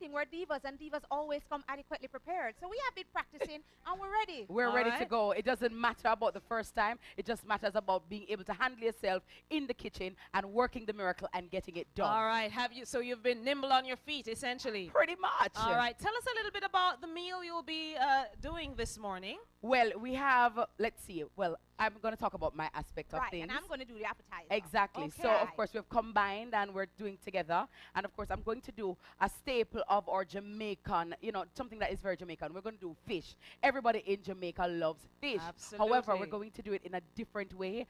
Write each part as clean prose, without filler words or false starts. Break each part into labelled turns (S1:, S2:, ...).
S1: thing. We're divas, and divas always come adequately prepared. So we have been practicing, and we're ready.
S2: We're ready to go. It doesn't matter about the first time. It just matters about being able to handle yourself in the kitchen and working the miracle and getting it done.
S3: All right. So you've been nimble on your feet, essentially.
S2: Pretty much.
S3: All right. Tell us a little bit about the meal you'll be doing this morning.
S2: Well, we have, let's see. Well, I'm going to talk about my aspect of things.
S1: And I'm going to do the appetizer.
S2: Exactly.
S1: Okay.
S2: So, of course, we've combined and we're doing together. And, of course, I'm going to do a staple of our Jamaican, you know, something that is very Jamaican. We're going to do fish. Everybody in Jamaica loves fish.
S3: Absolutely.
S2: However, we're going to do it in a different way,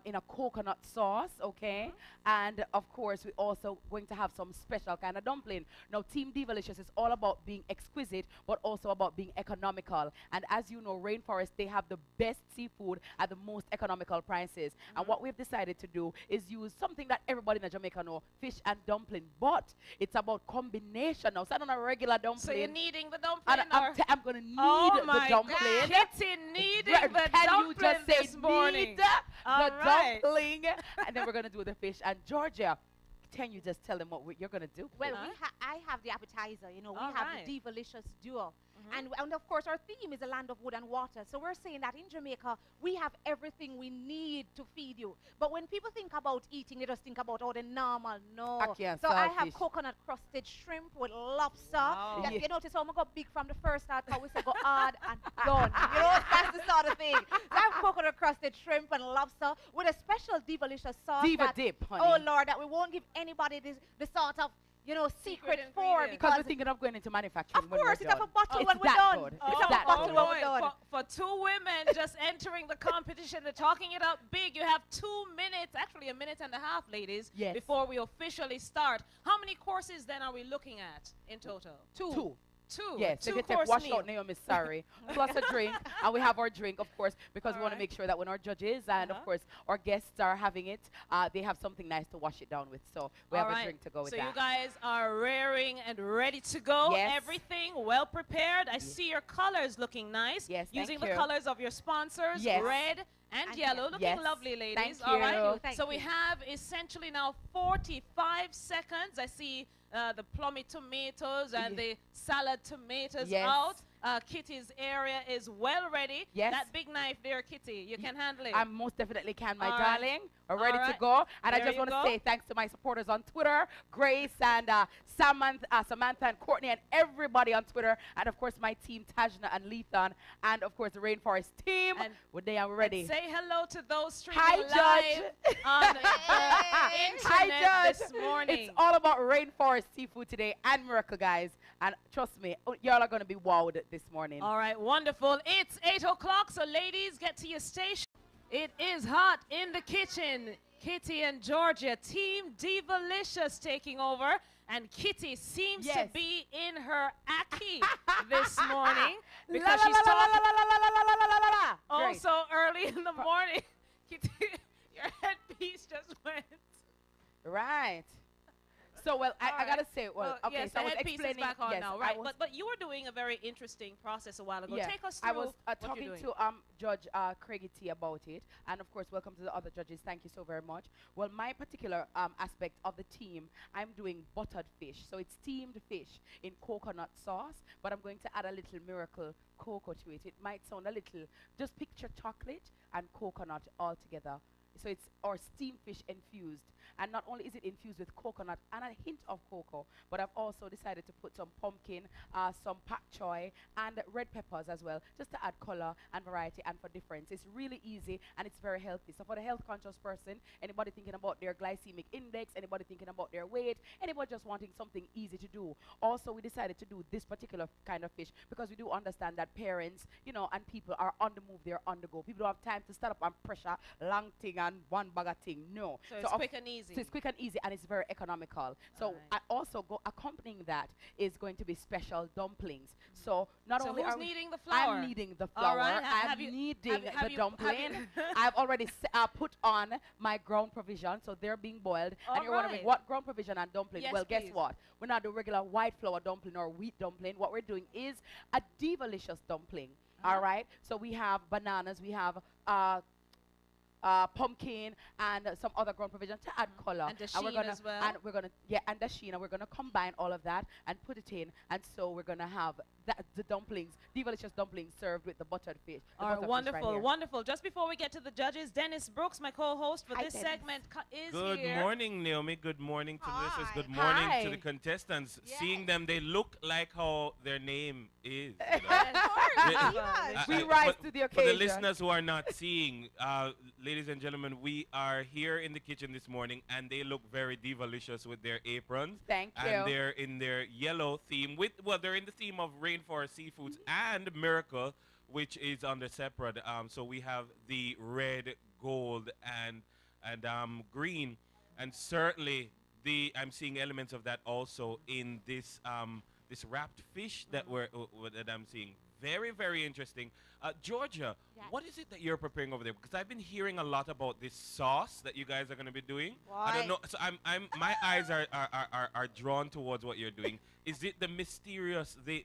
S2: in a coconut sauce, okay? And, of course, we're also going to have some special kind of dumpling. Now, Team Divalicious is all about being exquisite, but also about being economical. And as you know, Rainforest, they have the best seafood at the most economical prices. And what we've decided to do is use something that everybody in Jamaica know, fish and dumpling. But it's about combination now. So I don't know, regular dumpling.
S3: So you're needing the dumpling?
S2: I'm going to need the dumpling.
S3: Kitty needing the
S2: Can
S3: dumpling
S2: you just say
S3: this morning?
S2: need the dumpling? And then we're going to do the fish. And Georgia, can you just tell them what you're going to do?
S1: Well, I have the appetizer. You know, we have the Divalicious duo. And of course, our theme is a land of wood and water. So we're saying that in Jamaica, we have everything we need to feed you. But when people think about eating, they just think about all the normal. No. So I have coconut crusted shrimp with lobster.
S3: Wow.
S1: You notice how I got big from the first start, how we say go hard and done. You know, that's the sort of thing. So I have coconut crusted shrimp and lobster with a special Divalicious sauce.
S2: Diva dip, honey.
S1: Oh, Lord, that we won't give anybody the sort of, you know, secret for,
S2: because we're thinking of going into manufacturing.
S1: Of course, it's have a bottle when we're done.
S2: It's that good.
S3: For two women just entering the competition, they're talking it up big. You have 2 minutes, actually a minute and a half, ladies, before we officially start. How many courses then are we looking at in total?
S2: Two.
S3: Yes,
S2: so you can wash out Naomi, sorry. Plus a drink. And we have our drink, of course, because we want to make sure that when our judges and, of course, our guests are having it, they have something nice to wash it down with. So we have a drink to go with that.
S3: So you guys are raring and ready to go. Everything well prepared. I see your colors looking nice.
S2: Yes,
S3: using the colors of your sponsors, red and yellow. Looking lovely, ladies.
S2: Thank you.
S3: So we have essentially now 45 seconds. I see the plummy tomatoes and the salad tomatoes out. Kitty's area is well ready. That big knife there, Kitty, you can handle it.
S2: I most definitely can, my darling. We're ready to go. And I just want to say thanks to my supporters on Twitter, Grace and Samantha and Courtney and everybody on Twitter. And, of course, my team, Tajna and Lethan. And, of course, the Rainforest team. We're ready.
S3: Say hello to those streaming live on the internet this morning.
S2: It's all about Rainforest seafood today and Miracle, guys. And trust me, y'all are going to be wowed this morning.
S3: All right, wonderful. It's 8 o'clock, so ladies, get to your station. It is hot in the kitchen. Kitty and Georgia, Team Divalicious taking over. And Kitty seems to be in her Aki this morning because she's talking so early in the morning. Kitty, your headpiece just went.
S2: Right. So, well, I got to say, so I was explaining.
S3: Back on now, right? But you were doing a very interesting process a while ago. Take us through.
S2: I was talking to Judge Craigie T about it. And, of course, welcome to the other judges. Thank you so very much. Well, my particular aspect of the team, I'm doing buttered fish. So it's steamed fish in coconut sauce, but I'm going to add a little miracle cocoa to it. It might sound a little, just picture chocolate and coconut all together. So it's our steamed fish infused. And not only is it infused with coconut and a hint of cocoa, but I've also decided to put some pumpkin, some pak choy, and red peppers as well, just to add color and variety and for difference. It's really easy and it's very healthy. So for the health-conscious person, anybody thinking about their glycemic index, anybody thinking about their weight, anybody just wanting something easy to do. Also, we decided to do this particular kind of fish because we do understand that parents, you know, and people are on the move, they're on the go. People don't have time to stand up and pressure long thing and one bag of thing. No.
S3: So it's quick and easy.
S2: So it's quick and easy and it's very economical. So I also accompanying that is going to be special dumplings. So not only
S3: who's needing the flour?
S2: I'm needing the flour. I'm needing the dumpling. I've already put on my ground provision, so they're being boiled. And you're wondering what ground provision and dumpling? Well, guess what? We're not the regular white flour dumpling or wheat dumpling. What we're doing is a Divalicious dumpling. All right. So we have bananas. We have pumpkin and some other ground provision to add color.
S3: And the sheen as well.
S2: And we're gonna and the sheen, and we're gonna combine all of that and put it in, and so we're gonna have the dumplings, delicious dumplings served with the buttered fish.
S3: All right, wonderful, wonderful. Just before we get to the judges, Dennis Brooks, my co-host for this segment, is
S4: Good
S3: here.
S4: Good morning, Naomi. Good morning to the listeners. Good morning to the contestants.
S1: Yes.
S4: Seeing them, they look like how their name is.
S3: Yes, of course.
S2: We rise to the occasion.
S4: For the listeners who are not seeing, ladies and gentlemen, we are here in the kitchen this morning, and they look very divalicious with their aprons.
S2: Thank you.
S4: And they're in their yellow theme. They're in the theme of Rainforest Seafoods and Miracle, which is under separate. So we have the red, gold, and green, and certainly I'm seeing elements of that also in this this wrapped fish that that I'm seeing. Very, very interesting. Georgia, what is it that you're preparing over there? Because I've been hearing a lot about this sauce that you guys are going to be doing.
S1: Why?
S4: I don't know. So my eyes are drawn towards what you're doing. Is it the mysterious the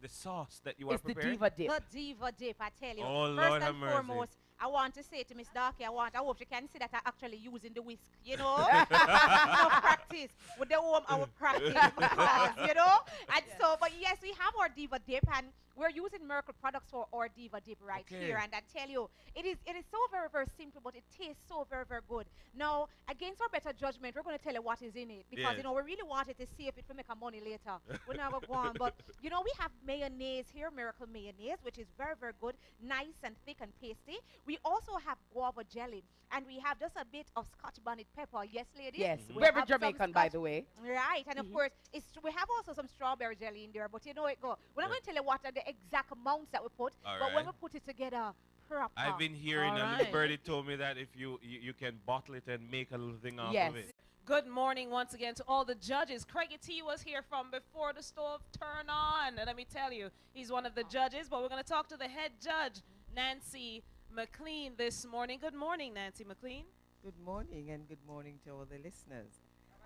S4: sauce that you are preparing?
S2: It's the diva dip.
S1: The diva dip, I tell you.
S4: Oh,
S1: First
S4: Lord have
S1: and
S4: mercy.
S1: foremost, I want to say to Miss Darky, I hope she can see that I actually using the whisk, you know. No practice. With the home, I will practice because, you know. And so, but yes, we have our diva dip, and we're using Miracle products for our diva dip right here. And I tell you, it is so very, very simple, but it tastes so very, very good. Now, against our better judgment, we're going to tell you what is in it because, you know, we really wanted to see if it will make our money later. We're not going to go on. But, you know, we have mayonnaise here, Miracle mayonnaise, which is very, very good, nice and thick and pasty. We also have guava jelly, and we have just a bit of Scotch bonnet pepper. Yes, ladies?
S2: Yes,
S1: Very
S2: very Jamaican, by the way.
S1: Right, and of course, we have also some strawberry jelly in there, but you know it go. We're not going to tell you what are the exact amounts that we put, but when we put it together, proper.
S4: I've been hearing, and Miss Birdie told me that if you can bottle it and make a little thing off of it.
S3: Good morning once again to all the judges. Craigie T was here from before the stove turned on. And let me tell you, he's one of the judges, but we're going to talk to the head judge, Nancy McLean, this morning. Good morning, Nancy McLean.
S5: Good morning, and good morning to all the listeners.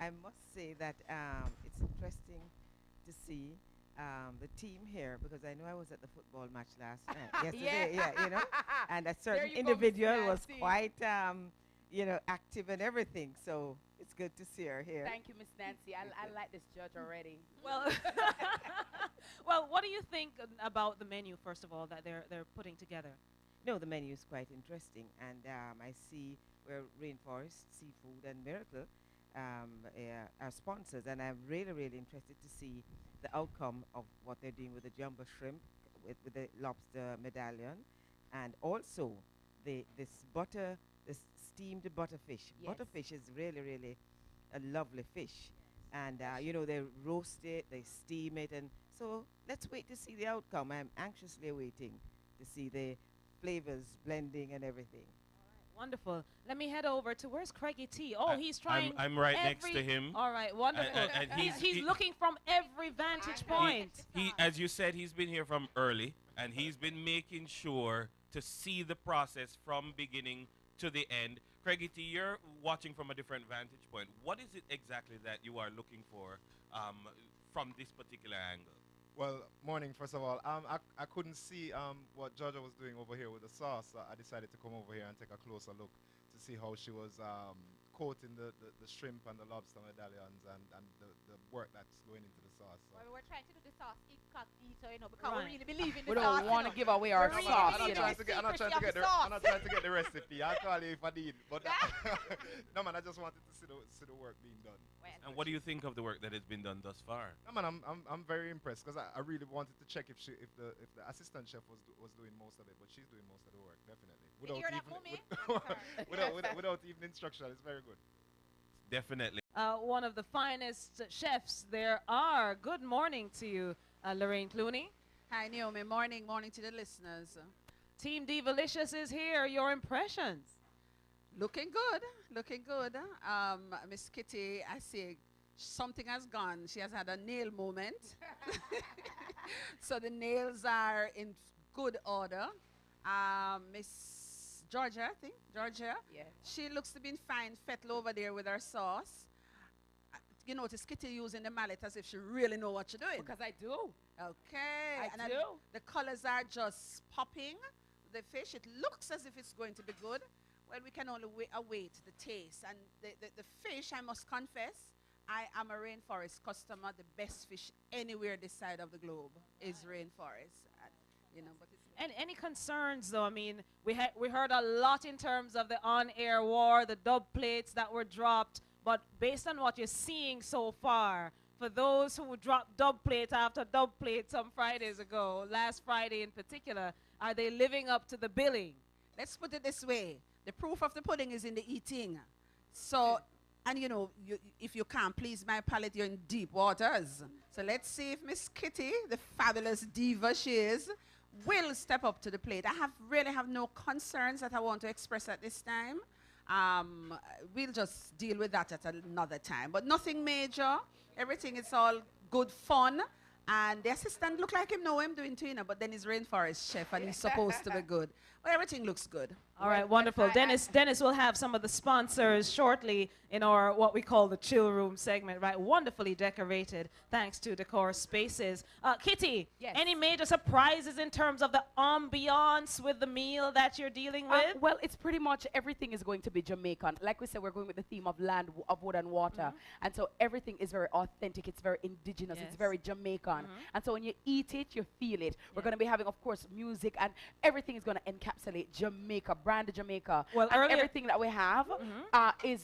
S5: I must say that it's interesting to see the team here, because I know I was at the football match last night. Yesterday, you know, and a certain individual was quite, you know, active and everything. So it's good to see her here.
S2: Thank you, Miss Nancy. I like this judge already.
S3: Well, well, what do you think about the menu, first of all, that they're putting together?
S5: No, the menu is quite interesting, and I see where Rainforest Seafood and Miracle are sponsors, and I'm really, really interested to see the outcome of what they're doing with the jumbo shrimp, with the lobster medallion, and also this steamed butterfish.
S1: Yes.
S5: Butterfish is really, really a lovely fish, and you know, they roast it, they steam it, and so let's wait to see the outcome. I'm anxiously waiting to see the flavors blending and everything.
S3: Wonderful. Let me head over to, where's Craigie T? Oh, he's trying.
S4: I'm right next to him.
S3: All right, wonderful.
S4: And
S3: he's looking from every vantage point.
S4: He, as you said, he's been here from early, and he's been making sure to see the process from beginning to the end. Craigie T, you're watching from a different vantage point. What is it exactly that you are looking for from this particular angle?
S6: Well, morning, first of all. I couldn't see what Georgia was doing over here with the sauce, so I decided to come over here and take a closer look to see how she was coating the shrimp and the lobster medallions and the work that's going into the sauce. So.
S1: Well, we're trying to do the sauce incognito, you know, because we really believe in the
S2: we
S1: sauce.
S2: don't want to give away our sauce.
S6: I'm not trying to get the recipe. I'll call you if I need. But no, man, I just wanted to see the work being done.
S4: And what do you think of the work that has been done thus far?
S6: No, man, I'm very impressed, because I really wanted to check if the assistant chef was doing most of it, but she's doing most of the work, definitely. Without even instruction, it's very good.
S4: Definitely.
S3: One of the finest chefs there are. Good morning to you, Lorraine Clooney.
S7: Hi, Naomi. Morning to the listeners.
S3: Team Divalicious is here. Your impressions?
S7: Looking good. Miss Kitty, I see something has gone. She has had a nail moment. So the nails are in good order. Miss Georgia, I think. Georgia.
S2: Yeah.
S7: She looks to be fine fettle over there with her sauce. You notice Kitty using the mallet as if she really know what she's doing.
S2: Because I do.
S7: Okay.
S2: I do.
S7: The colors are just popping. The fish, it looks as if it's going to be good. Well, we can only await the taste. And the fish, I must confess, I am a rainforest customer. The best fish anywhere this side of the globe is rainforest. And, you know, but it's
S3: And any concerns, though? I mean, we heard a lot in terms of the on-air war, the dub plates that were dropped. But based on what you're seeing so far, for those who dropped dub plate after dub plate some Fridays ago, last Friday in particular, are they living up to the billing?
S7: let's put it this way. The proof of the pudding is in the eating. So, and you know, if you can't please my palate, you're in deep waters. So let's see if Miss Kitty, the fabulous diva she is, will step up to the plate. I really have no concerns that I want to express at this time. We'll just deal with that at another time. But nothing major. Everything is all good fun. And the assistant look like him know what I'm doing too, you know, but then he's rainforest chef and he's supposed to be good. But everything looks good.
S3: All right, wonderful. Dennis will have some of the sponsors shortly in our what we call the chill room segment, right? Wonderfully decorated, thanks to Decor Spaces. Kitty,
S2: Yes.
S3: any major surprises in terms of the ambiance with the meal that you're dealing with?
S2: Well, it's pretty much everything is going to be Jamaican. Like we said, we're going with the theme of land, of wood and water. And so everything is very authentic. It's very indigenous. It's
S3: Yes.
S2: very Jamaican. And so when you eat it, you feel it. We're going to be having, of course, music, and everything is going to encapsulate Jamaica, brand Jamaica.
S3: Well,
S2: and
S3: earlier-
S2: everything that we have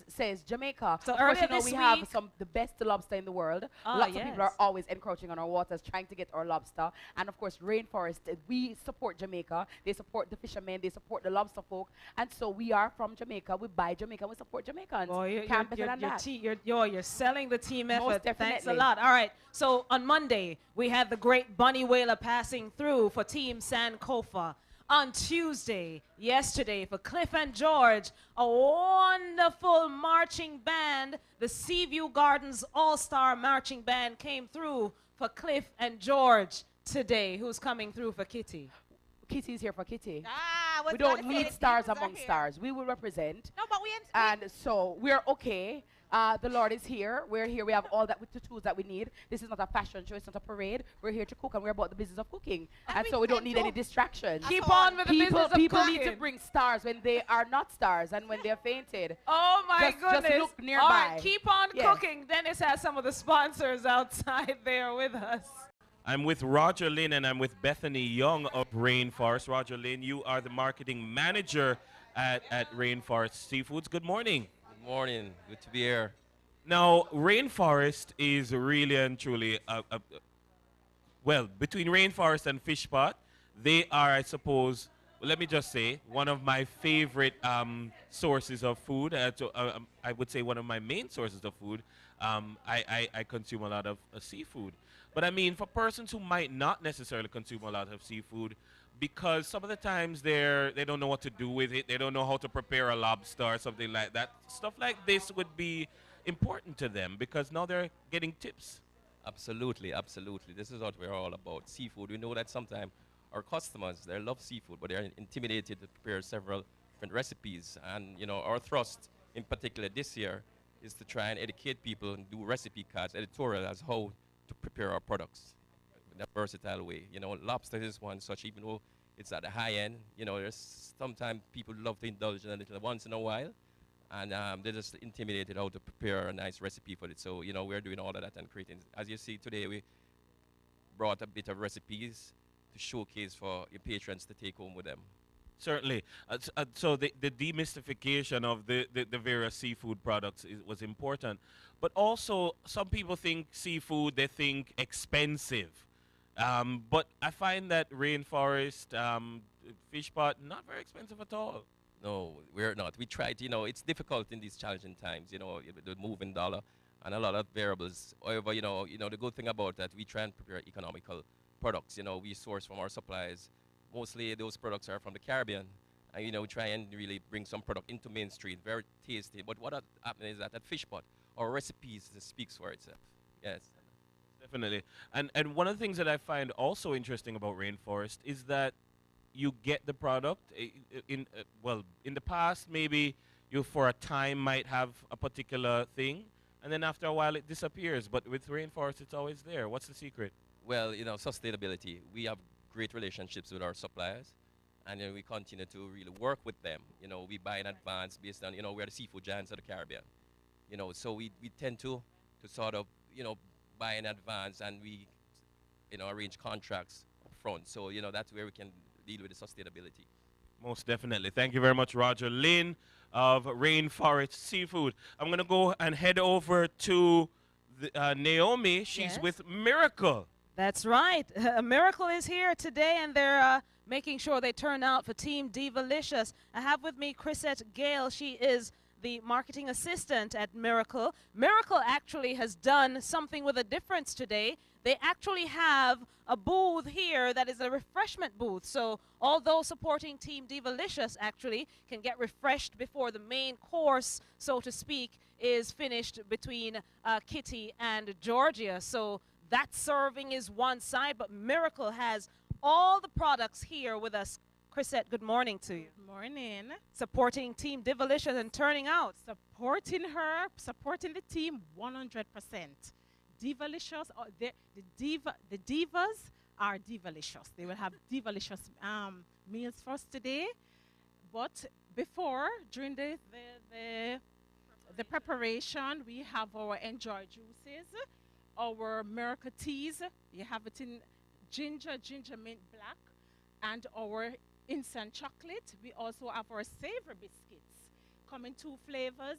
S2: says Jamaica.
S3: So
S2: of course,
S3: earlier
S2: you know,
S3: this
S2: we have
S3: week-
S2: the best lobster in the world.
S3: Ah,
S2: Lots of people are
S3: yes.
S2: always encroaching on our waters, trying to get our lobster. And of course, Rainforest, we support Jamaica. They support the fishermen. They support the lobster folk. And so we are from Jamaica. We buy Jamaica. We support Jamaicans.
S3: Boy, you're,
S2: Can't better than that.
S3: you're selling the team
S2: Most
S3: effort. Thanks a
S2: definitely.
S3: lot. All right. So on Monday, we had the great Bunny Whaler passing through for Team Sankofa. On Tuesday, yesterday, for Cliff and George, a wonderful marching band, the Seaview Gardens All-Star Marching Band came through for Cliff and George today. Who's coming through for Kitty?
S2: Kitty's here for Kitty.
S1: We
S2: We don't need stars among stars. We will represent.
S1: No, but we
S2: And so we're okay. The Lord is here. We're here. We have all that with the tools that we need. This is not a fashion show. It's not a parade. We're here to cook, and we're about the business of cooking. And so we don't need any distractions.
S3: Keep on with the business of
S2: People need to
S3: cooking.
S2: bring stars when they are not stars and when they're fainted.
S3: Oh my
S2: Just
S3: goodness.
S2: look
S3: All
S2: nearby.
S3: right, keep on
S2: Yes.
S3: cooking. Dennis has some of the sponsors outside there with us.
S4: I'm with Roger Lynn and I'm with Bethany Young of Rainforest. Roger Lynn, you are the marketing manager at Rainforest Seafoods. Good morning.
S8: Good morning. Good to be here.
S4: Now, Rainforest is really and truly, well, between Rainforest and Fishpot, they are, I suppose, well, let me just say, one of my favorite sources of food. I would say one of my main sources of food. I consume a lot of seafood. But I mean, for persons who might not necessarily consume a lot of seafood, because some of the times they don't know what to do with it, they don't know how to prepare a lobster or something like that. Stuff like this would be important to them because now they're getting tips.
S8: Absolutely, absolutely. This is what we're all about. Seafood. We know that sometimes our customers, they love seafood, but they're intimidated to prepare several different recipes. And, you know, our thrust in particular this year is to try and educate people and do recipe cards, editorial as how to prepare our products in a versatile way. You know, lobster is one such, even though it's at the high end, you know, there's sometimes people love to indulge in a little once in a while. And they're just intimidated how to prepare a nice recipe for it. So, you know, we're doing all of that and creating. As you see today, we brought a bit of recipes to showcase for your patrons to take home with them.
S4: Certainly. So the demystification of the various seafood products was important. But also, some people think seafood, they think expensive. But I find that Rainforest, Fishpot, not very expensive at all.
S8: No, we're not. We tried, you know, it's difficult in these challenging times, you know, the moving dollar and a lot of variables. However, you know, the good thing about that, we try and prepare economical products. You know, we source from our suppliers. Mostly those products are from the Caribbean. And, you know, we try and really bring some product into Main Street, very tasty. But what happened is that at Fishpot, our recipes speaks for itself. Yes.
S4: Definitely. And one of the things that I find also interesting about Rainforest is that you get the product in the past, maybe you for a time might have a particular thing, and then after a while it disappears. But with Rainforest, it's always there. What's the secret?
S8: Well, you know, sustainability. We have great relationships with our suppliers, And we continue to really work with them. We buy in advance based on, we're the seafood giants of the Caribbean. So we tend to sort of, buy in advance, and we, arrange contracts up front. So, that's where we can deal with the sustainability.
S4: Most definitely. Thank you very much, Roger Lynn of Rainforest Seafood. I'm going to go and head over to Naomi. She's with Miracle.
S3: That's right. Miracle is here today, and they're making sure they turn out for Team Divalicious. I have with me Chrisette Gale. She is the marketing assistant at Miracle. Miracle actually has done something with a difference today. They actually have a booth here that is a refreshment booth. So although supporting Team Divalicious actually can get refreshed before the main course, so to speak, is finished between Kitty and Georgia. So that serving is one side, but Miracle has all the products here with us. Chrisette, good morning to you.
S9: Good morning.
S3: Supporting Team Divalicious and turning out.
S9: Supporting her, supporting the team 100%. Divalicious, the divas are Divalicious. They will have Divalicious meals for us today. But before, during the preparation, we have our Enjoy juices, our Miracle teas. You have it in ginger mint black, and our instant chocolate. We also have our savory biscuits. Come in 2 flavors,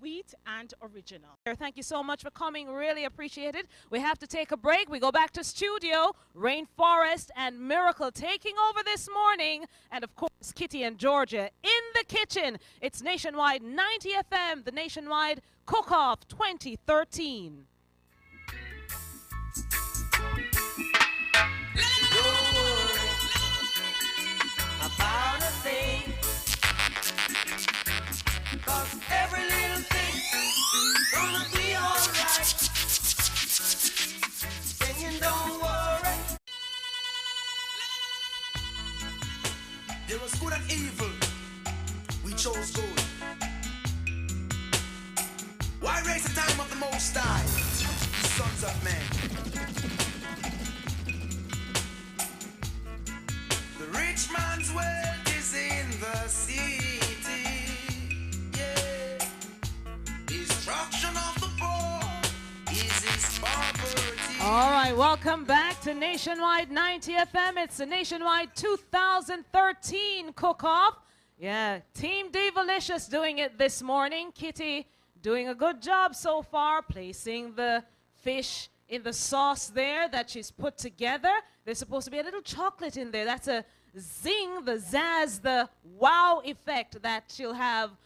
S9: wheat and original.
S3: Thank you so much for coming. Really appreciate it. We have to take a break. We go back to studio. Rainforest and Miracle taking over this morning. And of course, Kitty and Georgia in the kitchen. It's Nationwide 90 FM, the Nationwide Cook-Off 2013.
S10: About a thing, 'cause every little thing gonna be alright. Singing, don't worry. There was good and evil, we chose good. Why raise the time of the Most High, sons of men? Rich man's wealth is in the city, yeah. Destruction of the poor is his poverty.
S3: All right, welcome back to Nationwide 90 FM. It's the Nationwide 2013 Cook-Off. Yeah, Team Divalicious doing it this morning. Kitty doing a good job so far, placing the fish in the sauce there that she's put together. There's supposed to be a little chocolate in there. That's a zing, the zazz, the wow effect that she'll have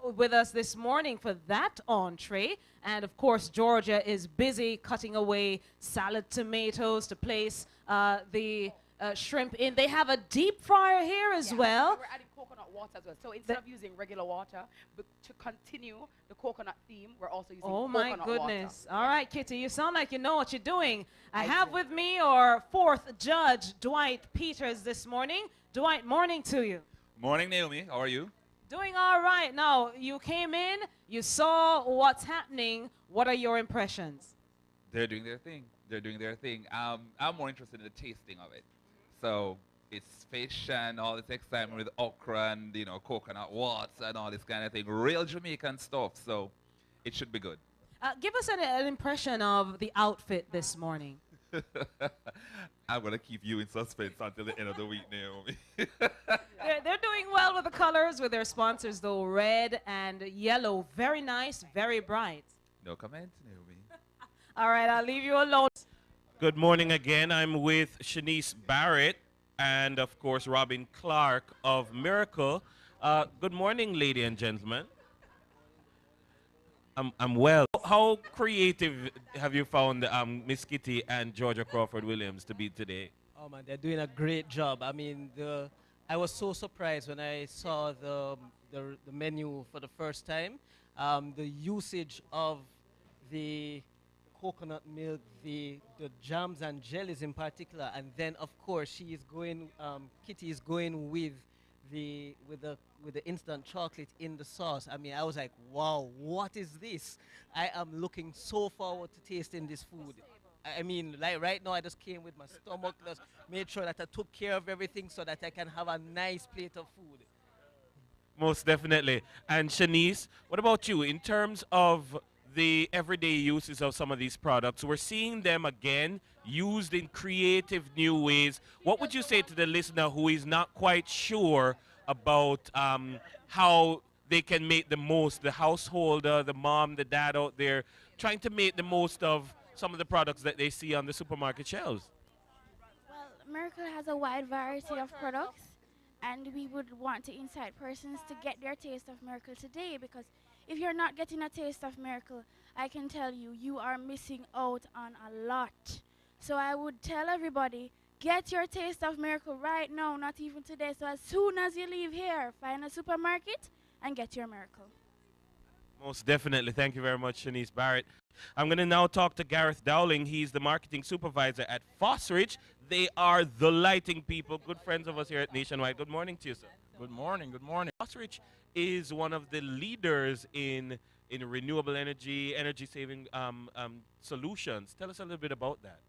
S3: with us this morning for that entree. And of course, Georgia is busy cutting away salad tomatoes to place the shrimp in. They have a deep fryer here as well.
S2: We're adding coconut water as well. So instead of using regular water, but to continue the coconut theme, we're also using coconut water.
S3: Oh my goodness. All right, Kitty, you sound like you know what you're doing. I have with me our 4th judge, Dwight Peters, this morning. Dwight, morning to you.
S11: Morning, Naomi. How are you?
S3: Doing all right. Now, you came in, you saw what's happening. What are your impressions?
S11: They're doing their thing. They're doing their thing. I'm more interested in the tasting of it. So it's fish and all this excitement with okra and, coconut water and all this kind of thing. Real Jamaican stuff. So it should be good.
S3: Give us an impression of the outfit this morning.
S11: I'm going to keep you in suspense until the end of the week, Naomi.
S3: They're doing well with the colors, with their sponsors, though, red and yellow. Very nice, very bright.
S11: No comment, Naomi.
S3: All right, I'll leave you alone.
S4: Good morning again. I'm with Shanice Barrett and, of course, Robin Clark of Miracle. Good morning, ladies and gentlemen. I'm well. How creative have you found Miss Kitty and Georgia Crawford Williams to be today?
S12: Oh man, they're doing a great job. I mean, I was so surprised when I saw the menu for the first time. The usage of the coconut milk, the jams and jellies in particular, and then of course she is going. Kitty is going with the instant chocolate in the sauce. I mean, I was like, wow, what is this? I am looking so forward to tasting this food. I mean, like right now, I just came with my stomach, just made sure that I took care of everything so that I can have a nice plate of food.
S4: Most definitely. And Shanice, what about you? In terms of the everyday uses of some of these products, we're seeing them again used in creative new ways. What would you say to the listener who is not quite sure about how they can make the most, the householder, the mom, the dad out there, trying to make the most of some of the products that they see on the supermarket shelves?
S13: Well, Miracle has a wide variety of products, and we would want to incite persons to get their taste of Miracle today, because if you're not getting a taste of Miracle, I can tell you, you are missing out on a lot. So I would tell everybody, get your taste of Miracle right now, not even today. So as soon as you leave here, find a supermarket and get your Miracle.
S4: Most definitely. Thank you very much, Shanice Barrett. I'm going to now talk to Gareth Dowling. He's the marketing supervisor at Fosrich. They are the lighting people, good friends of us here at Nationwide. Good morning to you, sir.
S14: Good morning. Good morning.
S4: Fosrich is one of the leaders in renewable energy, energy-saving solutions. Tell us a little bit about that.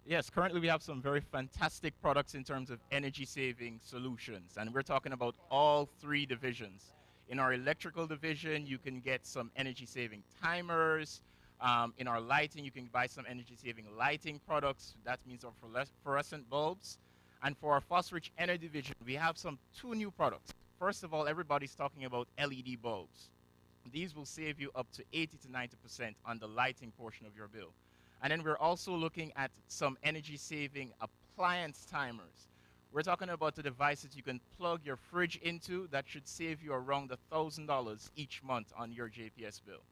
S14: Yes, currently we have some very fantastic products in terms of energy-saving solutions, and we're talking about all three divisions. In our electrical division, you can get some energy-saving timers. In our lighting, you can buy some energy-saving lighting products. That means our fluorescent bulbs. And for our Fosrich Energy division, we have two new products. First of all, everybody's talking about LED bulbs. These will save you up to 80 to 90% on the lighting portion of your bill. And then we're also looking at some energy-saving appliance timers. We're talking about the devices you can plug your fridge into that should save you around $1,000 each month on your JPS bill.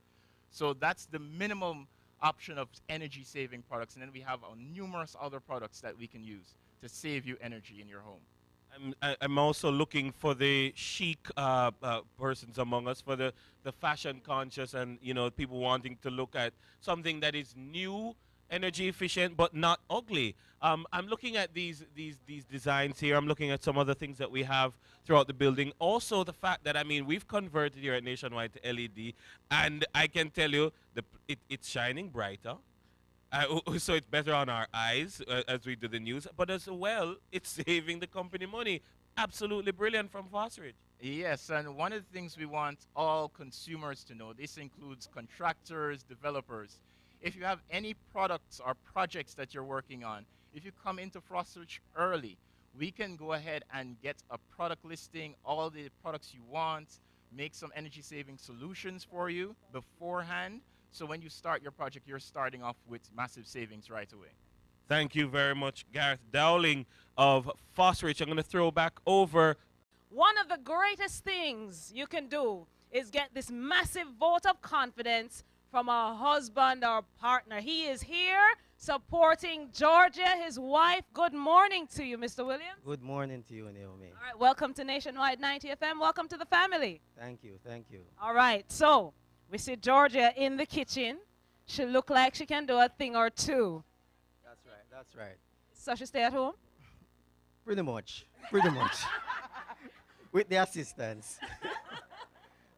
S14: So that's the minimum option of energy-saving products. And then we have numerous other products that we can use to save you energy in your home.
S4: I'm also looking for the chic persons among us, for the fashion conscious and, you know, people wanting to look at something that is new, energy efficient, but not ugly. I'm looking at these designs here. I'm looking at some other things that we have throughout the building. Also the fact that, I mean, we've converted here at Nationwide to LED, and I can tell you it's shining brighter. So it's better on our eyes as we do the news, but as well, it's saving the company money. Absolutely brilliant from Fosrich.
S14: Yes, and one of the things we want all consumers to know, this includes contractors, developers. If you have any products or projects that you're working on, if you come into Fosrich early, we can go ahead and get a product listing, all the products you want, make some energy-saving solutions for you beforehand. So when you start your project, you're starting off with massive savings right away.
S4: Thank you very much, Gareth Dowling of Fosrich. I'm going to throw back over.
S3: One of the greatest things you can do is get this massive vote of confidence from a husband or partner. He is here supporting Georgia, his wife. Good morning to you, Mr. Williams.
S15: Good morning to you, Naomi.
S3: All right, welcome to Nationwide 90 FM. Welcome to the family.
S15: Thank you, thank you.
S3: All right, so we see Georgia in the kitchen. She look like she can do a thing or two.
S15: That's right, that's right.
S3: So she stay at home?
S15: Pretty much, pretty much. With the assistance.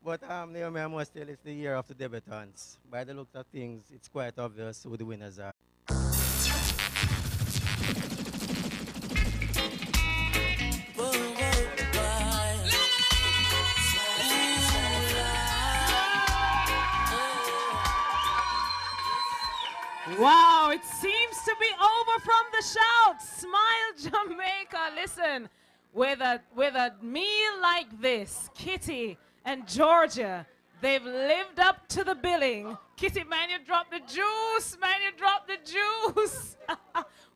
S15: But Naomi, I must tell you, it's the year of the debutantes. By the looks of things, it's quite obvious who the winners are.
S3: Wow, it seems to be over from the shout. Smile, Jamaica. Listen, with a meal like this, Kitty and Georgia, they've lived up to the billing. Kitty, man, you dropped the juice. Man, you dropped the juice.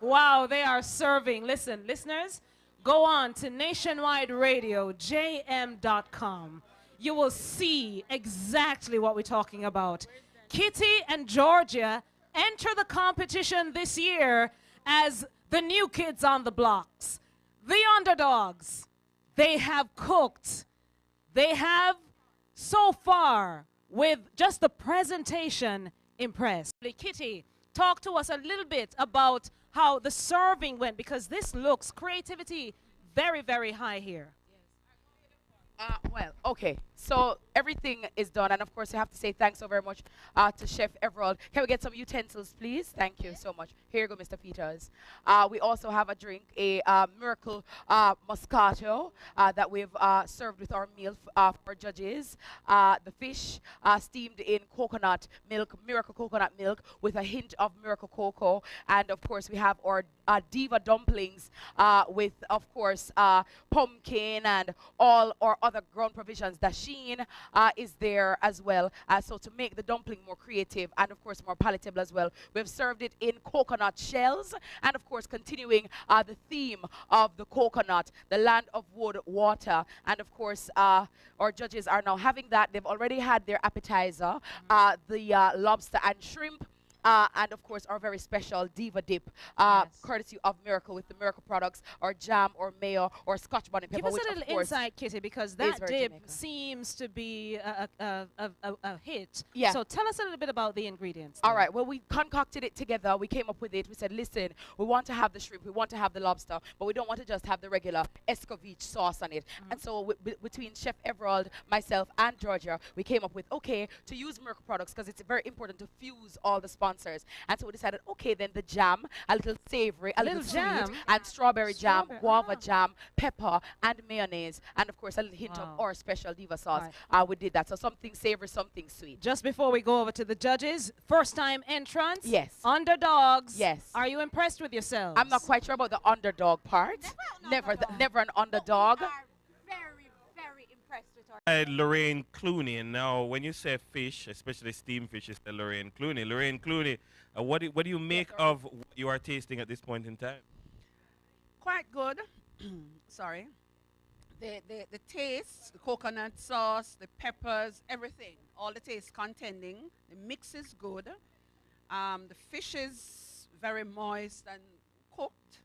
S3: Wow, they are serving. Listen, listeners, go on to Nationwide Radio, jm.com. You will see exactly what we're talking about. Kitty and Georgia enter the competition this year as the new kids on the blocks, the underdogs. They have cooked. They have, so far, with just the presentation, impressed. Kitty, talk to us a little bit about how the serving went, because this looks creativity very, very high here.
S2: Well, okay. So everything is done, and of course, I have to say thanks so very much to Chef Everald. Can we get some utensils, please? Thank you so much. Here you go, Mr. Peters. We also have a drink, a Miracle Moscato that we've served with our meal for judges. The fish steamed in coconut milk, Miracle coconut milk, with a hint of Miracle cocoa, and of course, we have our diva dumplings with, of course, pumpkin and all our other ground provisions. The sheen is there as well. So to make the dumpling more creative and, of course, more palatable as well, we've served it in coconut shells. And, of course, continuing the theme of the coconut, the land of wood, water. And, of course, our judges are now having that. They've already had their appetizer, the lobster and shrimp. And of course, our very special Diva Dip, courtesy of Miracle, with the Miracle products, or jam, or mayo, or Scotch bonnet pepper.
S3: Give us a little insight, Kitty, because that dip seems to be a hit.
S2: Yeah.
S3: So tell us a little bit about the ingredients.
S2: All right. Well, we concocted it together. We came up with it. We said, listen, we want to have the shrimp, we want to have the lobster, but we don't want to just have the regular escovitch sauce on it. And so between Chef Everald, myself, and Georgia, we came up with, okay, to use Miracle products, because it's very important to fuse all the sponsors. And so we decided, okay, then the jam, a little savory, a little
S3: jam,
S2: sweet, and strawberry jam, guava jam, pepper, and mayonnaise, and of course a little hint of our special diva sauce. We did that. So something savory, something sweet.
S3: Just before we go over to the judges, first time entrants.
S2: Yes.
S3: Underdogs.
S2: Yes.
S3: Are you impressed with yourselves?
S2: I'm not quite sure about the underdog part. Never an underdog.
S4: Lorraine Clooney, and now when you say fish, especially steamed fish, it's Lorraine Clooney. Lorraine Clooney, what do you make of what you are tasting at this point in time?
S7: Quite good. Sorry. The taste, the coconut sauce, the peppers, everything, all the taste contending. The mix is good. The fish is very moist and cooked.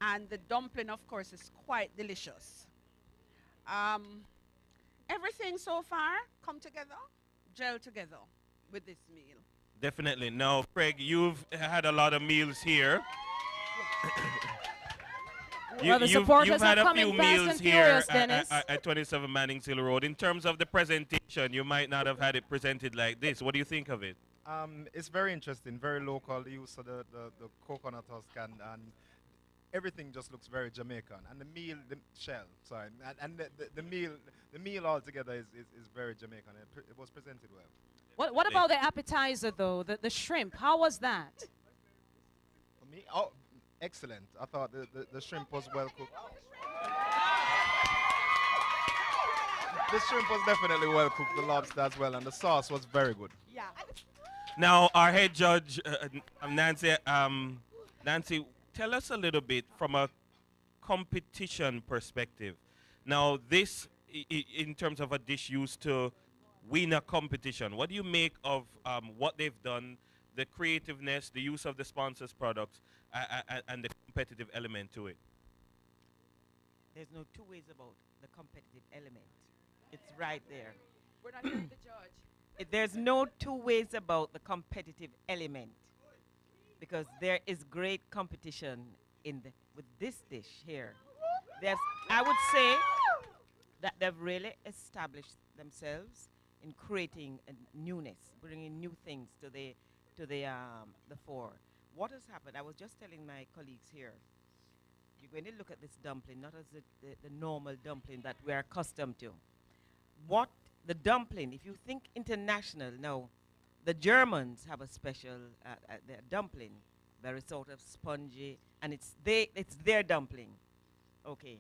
S7: And the dumpling, of course, is quite delicious. Everything so far come together, gel together with this meal.
S4: Definitely. Now, Craig, you've had a lot of meals here. You've had a few meals here at 27 Manning's Hill Road. In terms of the presentation, you might not have had it presented like this. What do you think of it?
S6: It's very interesting, very local. The use of the coconut husk and everything just looks very Jamaican, and the meal, the shell, sorry, and the meal altogether is very Jamaican. It was presented well.
S3: What about the appetizer though? The shrimp, how was that?
S6: For me, excellent. I thought the shrimp was well cooked. The shrimp was definitely well cooked. The lobster as well, and the sauce was very good.
S2: Yeah.
S4: Now, our head judge, Nancy. Nancy, tell us a little bit from a competition perspective. Now, this, in terms of a dish used to win a competition, what do you make of what they've done, the creativeness, the use of the sponsors' products, and the competitive element to it?
S5: There's no two ways about the competitive element. It's right there.
S2: We're not hearing the judge.
S5: There's no two ways about the competitive element, because there is great competition with this dish here. I would say that they've really established themselves in creating a newness, bringing new things to the fore. What has happened? I was just telling my colleagues here. You're going to look at this dumpling not as the normal dumpling that we're accustomed to. What the dumpling? If you think international now. The Germans have a special their dumpling, very sort of spongy, and it's their dumpling. Okay.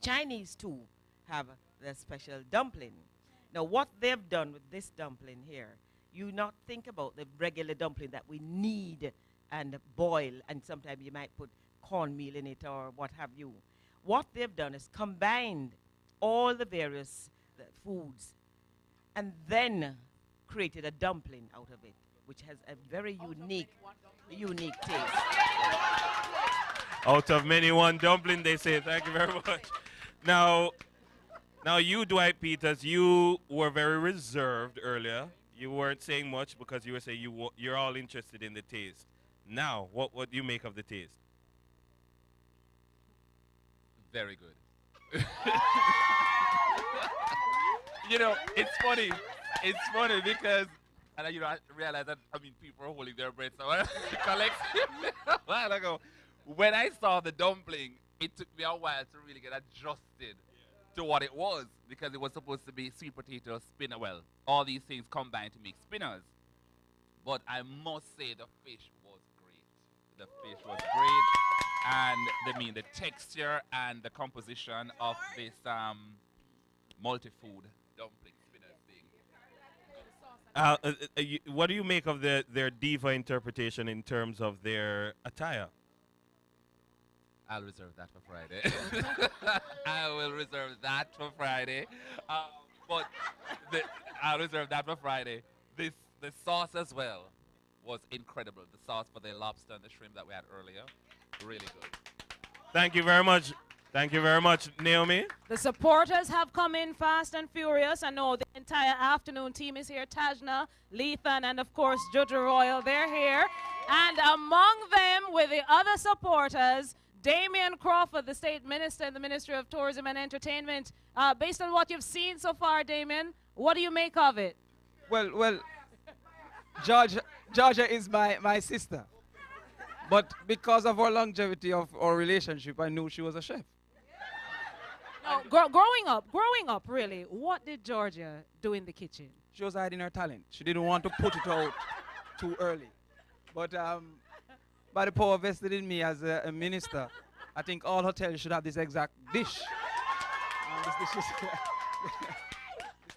S5: Chinese too have their special dumpling. Now what they've done with this dumpling here, you not think about the regular dumpling that we knead and boil, and sometimes you might put cornmeal in it or what have you. What they've done is combined all the various foods and then created a dumpling out of it, which has a very unique taste.
S4: Out of many, one dumpling, they say. Thank you very much. Now you, Dwight Peters, you were very reserved earlier. You weren't saying much because you were saying you're all interested in the taste. Now, what do you make of the taste?
S11: Very good. You know, it's funny. It's funny because, and you know, I realize that, I mean, people are holding their breath. So I collect a while ago. When I saw the dumpling, it took me a while to really get adjusted to what it was, because it was supposed to be sweet potato spinner. Well, all these things combined to make spinners. But I must say the fish was great. The fish was great. And the texture and the composition of this multi-food dumpling spinner thing.
S4: What do you make of their diva interpretation in terms of their attire?
S11: I'll reserve that for Friday. I will reserve that for Friday. But I'll reserve that for Friday. The sauce as well was incredible. The sauce for the lobster and the shrimp that we had earlier, really good.
S4: Thank you very much. Thank you very much, Naomi.
S3: The supporters have come in fast and furious. I know the entire afternoon team is here. Tajna, Lethan, and of course, Jojo Royal, they're here. And among them, with the other supporters, Damian Crawford, the State Minister in the Ministry of Tourism and Entertainment. Based on what you've seen so far, Damian, what do you make of it?
S16: Well, Georgia is my sister. But because of our longevity of our relationship, I knew she was a chef.
S3: No, growing up, really, what did Georgia do in the kitchen?
S16: She was hiding her talent. She didn't want to put it out too early. But by the power vested in me as a minister, I think all hotels should have this exact dish. This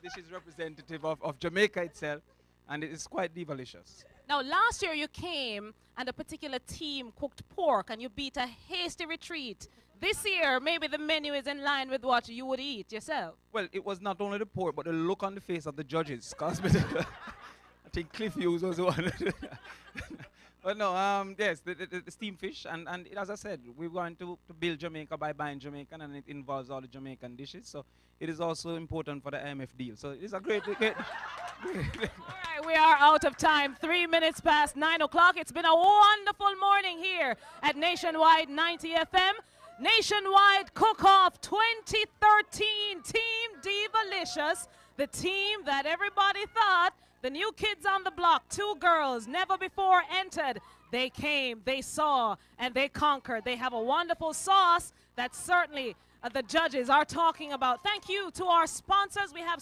S16: dish is representative of Jamaica itself, and it is quite delicious.
S3: Now, last year you came and a particular team cooked pork and you beat a hasty retreat. This year, maybe the menu is in line with what you would eat yourself.
S16: Well, it was not only the pork, but the look on the face of the judges. I think Cliff Hughes was the one. But no, yes, the steamed fish, and as I said, we're going to build Jamaica by buying Jamaican, and it involves all the Jamaican dishes. So it is also important for the IMF deal. So it's a great. All
S3: right, we are out of time. 3 minutes past 9 o'clock. It's been a wonderful morning here at Nationwide 90 FM. Nationwide Cook-Off 2013, Team Divalicious, the team that everybody thought, the new kids on the block, 2 girls, never before entered. They came, they saw, and they conquered. They have a wonderful sauce that certainly the judges are talking about. Thank you to our sponsors. We have